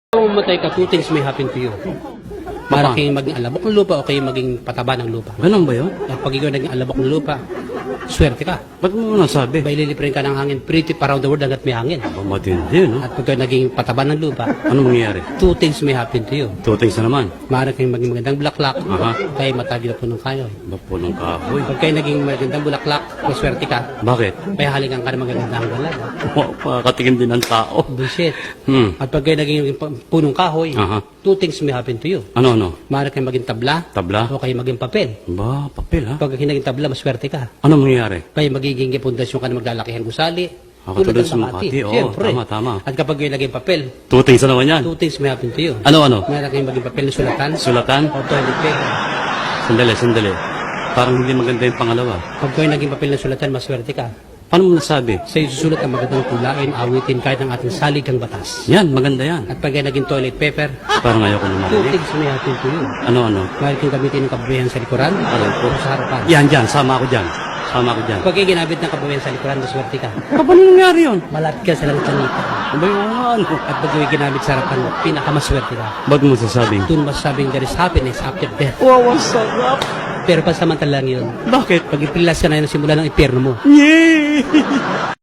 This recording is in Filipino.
Kung mamatay ka, two things may happen to you. Para kayong maging alabok ng lupa o kayo maging pataba ng lupa. Ganun ba yun? At pag ikaw naging alabok ng lupa, swerte ka. Ba't mo nasabi? May liliparin ka ng hangin pretty around the world hanggat may hangin. Ba, matindi, no? At pag ikaw naging pataba ng lupa, Ano mangyayari? two things may happen to you. Tutings na naman. Maaari kayong maging magandang bulaklak, Aha. kaya matagi na po ng kayoy. Ba po ng kahoy? Pag kayo naging magandang bulaklak, maswerte ka, Bakit? kaya halikan ka ng magandang dalaga. Makakatingin din ng tao. Bullshit. At Hmm. pag kayo naging punong kahoy, Aha. two things may happen to you. Ano? Maaari kayong maging tabla, Tabla? o kayo maging papel. Ba, papel ha? Pag naging tabla, maswerte ka. Ano mangyayari? Kaya magiging pundasyon ka na maglalakihan gusali. Tulad sa Makati, oo, Siyempre. tama. At kapag kayo naging papel, Tutings na naman yan. two things may happen to you. Ano? Maaari kayong maging papel na sulatan, Sulatan? o toilet paper. Sandali. Parang hindi maganda yung pangalawa. Pag kayo naging papel na sulatan, maswerte ka. Paano mo nasabi? Sa iyo susulat ang magandang tulain, awitin kahit ang ating saligang batas. Yan, maganda yan. At pag kayo naging toilet paper, Parang ayoko na two marinig. things may happen to you. Ano? Maaari kayong gamitin ng kababayan sa likuran, Alam ko. o sa harapan. Yan, sama ako dyan. Pag kayo ginamit ng kababayan sa likuran, maswerte ka. Paano nangyari yun? Malapit ka sa langit-langit. Ano yung ano? At pag kayo ginamit sa harapan, pinakamaswerte ka. Ba't mo sasabing? Doon masasabing there is happiness after death. Wow, ang sarap! Pero pansamantala lang yun. Bakit? Pag ipilas ka na yun, simula ng impyerno mo. Yay!